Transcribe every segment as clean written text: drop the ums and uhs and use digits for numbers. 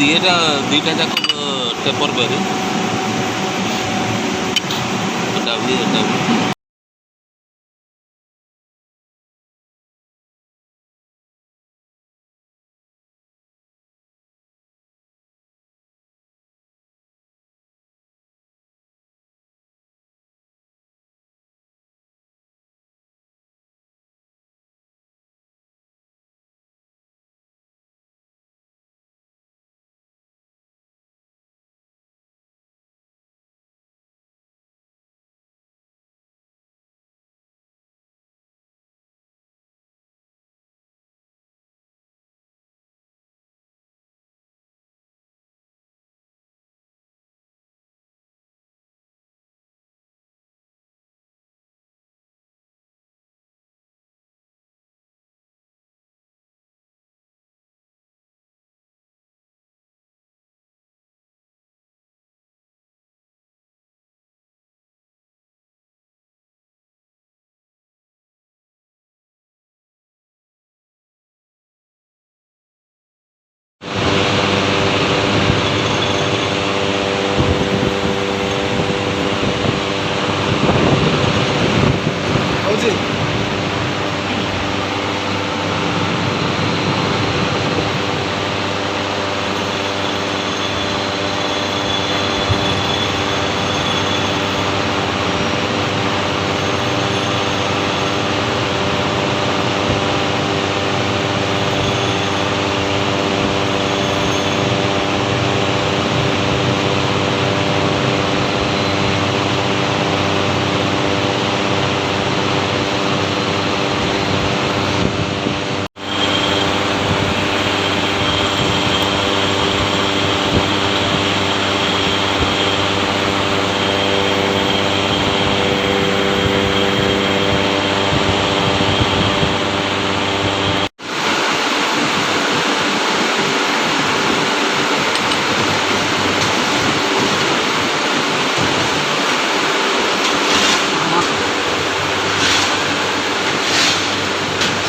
ଦିଟା ଯାକ ଟେପର ବେରି ଏଟା ବି ହଉଛି।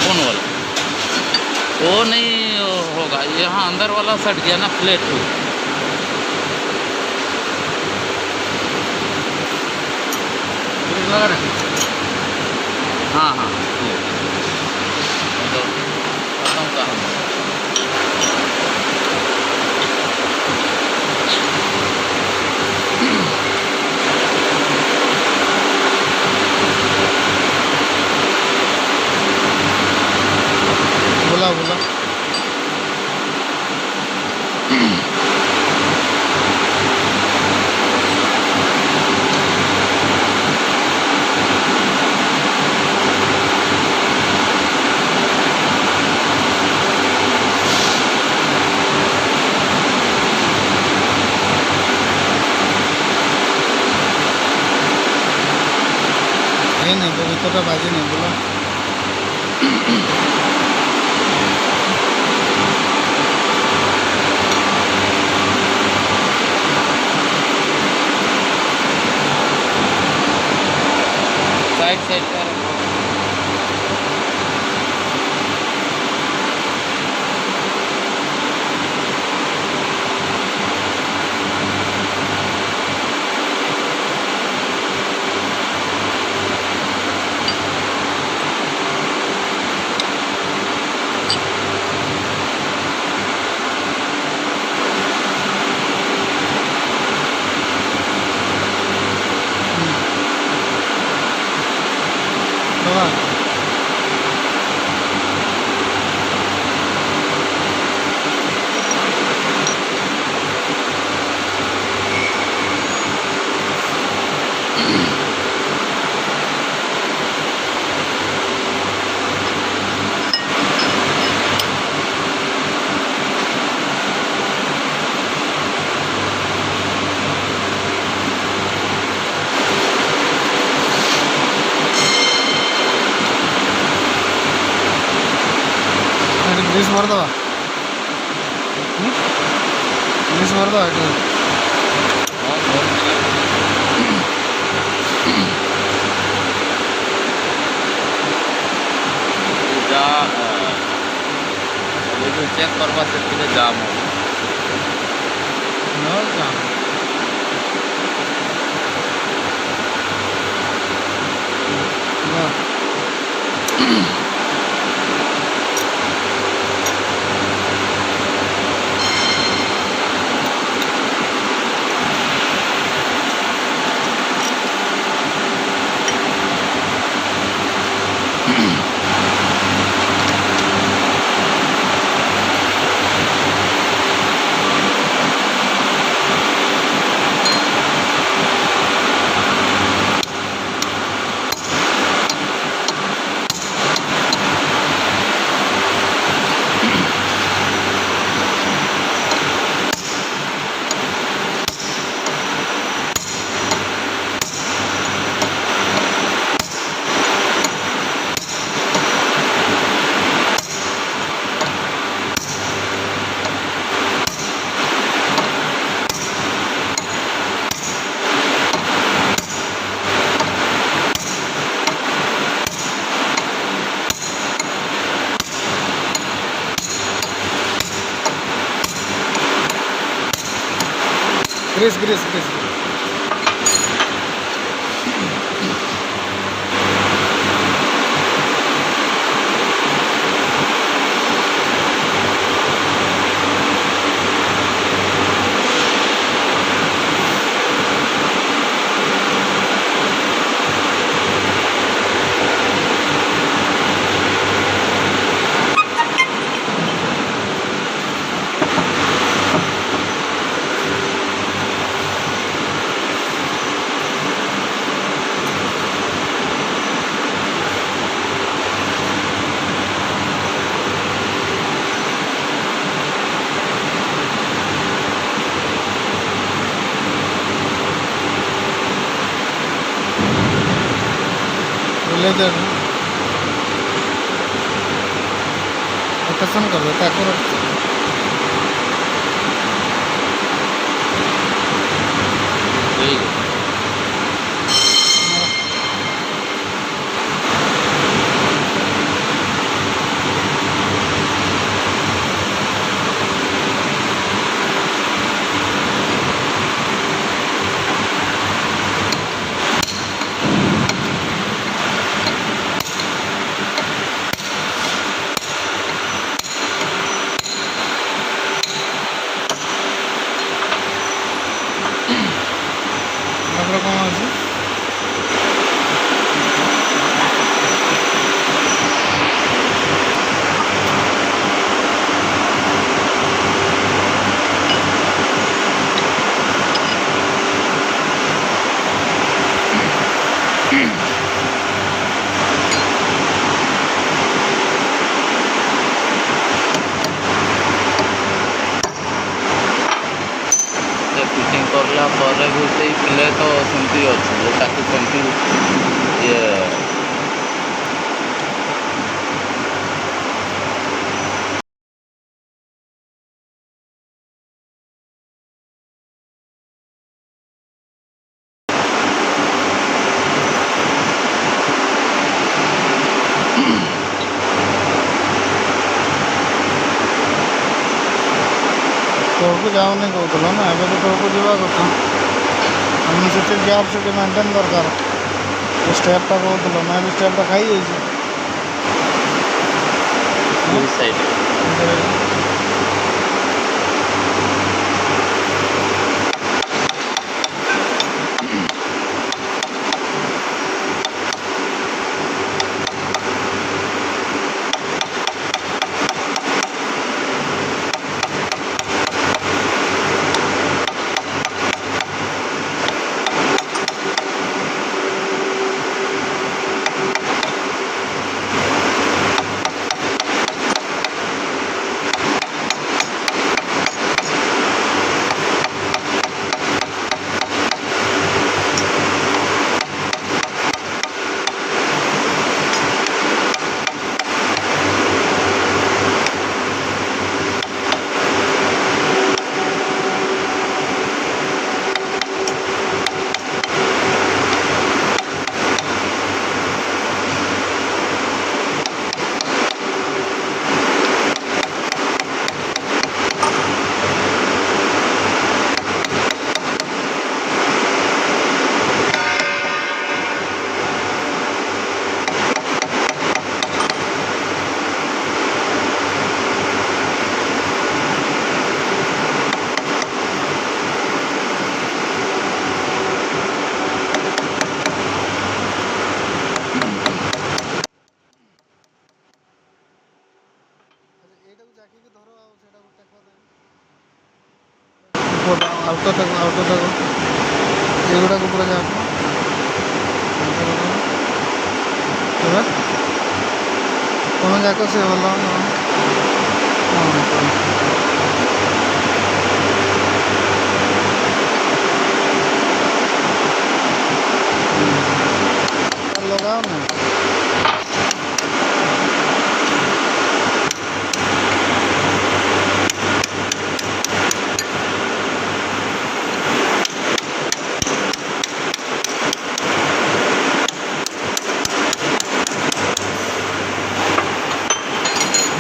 कौन वाला वो नहीं होगा, यहाँ अंदर वाला सट गया ना प्लेट को। हाँ हाँ तो खत्म कहाँ बोला बोला। नहीं तो बाजी नहीं बोला। साइड साइड पर ग्रीस मारदवा ग्रीस मारदवा चेक करवा से जाम हो हो का? वा. Greece Greece Greece. लेदर कसं करतो त्या करून ठीक है. ତାପରେ କ'ଣ ଅଛି फिटिंग करला पर भी से प्ले तो सेमती अच्छे ताकि सेमती ये ତଳକୁ ଯାଉନି କହୁଥିଲ ନା ଏବେ ତ ତଳକୁ ଯିବା କଥା ଆମେ ସେଠି ଗ୍ୟାପ୍ ସେଠି ମେଣ୍ଟେନ୍ ଦରକାର ଏ ଷ୍ଟେପ୍ଟା କହୁଥିଲ ନା ଏବେ ଷ୍ଟେପ୍ଟା ଖାଇଯାଇଛି साइड ଆଉଟ ଥାକ ଏଗୁଡ଼ାକୁ ପୁରା ଯାକ ଏବେ କ'ଣ ଯାକ ସେ ଭଲ ଲଗାଅ ନା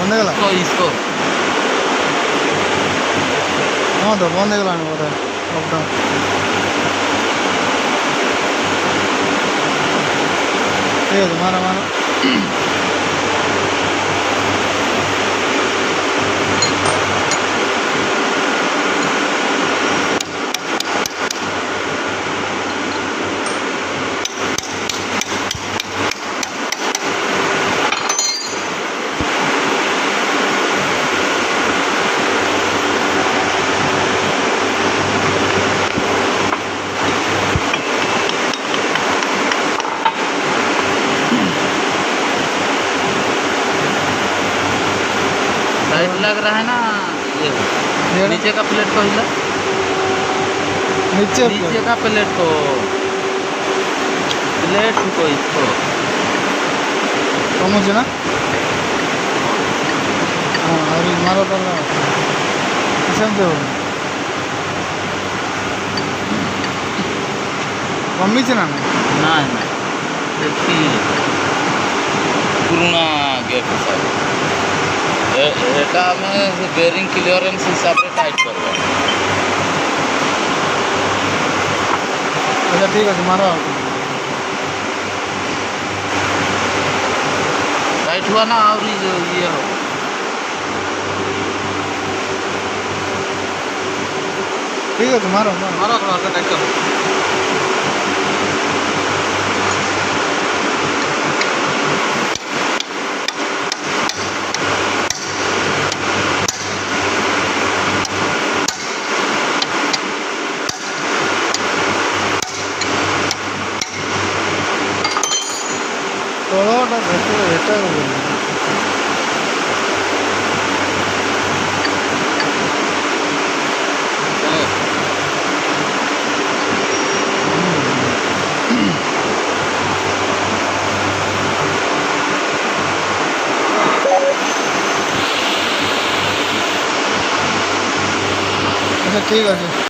ବନ୍ଦ ହେଇଗଲା इसको ହଁ ତ ବନ୍ଦ ହେଇଗଲାଣି ବୋଧେ ଲକଡାଉନ୍ ଠିକ୍ ଅଛି ମାର टाइट लग रहा है ना ये नीचे का प्लेट को हिला नीचे का प्लेट को इसको କମୁଛି ନା ହଁ ଆହୁରି ମାର ତାହେଲେ ସେମିତି ହବ କମିଛି ନା ना ना देखी पुराना गैप हिसाब एटा में बेरिंग क्लियरेंस हिसाब से टाइट करवा ଆଚ୍ଛା ଠିକ୍ ଅଛି ମାର टाइट हुआ ना और ये हो ଠିକ୍ ଅଛି ମାର मारा थोड़ा सा टाइट करो ତଳଟା ଏଟା ଆଚ୍ଛା ଠିକ୍ ଅଛି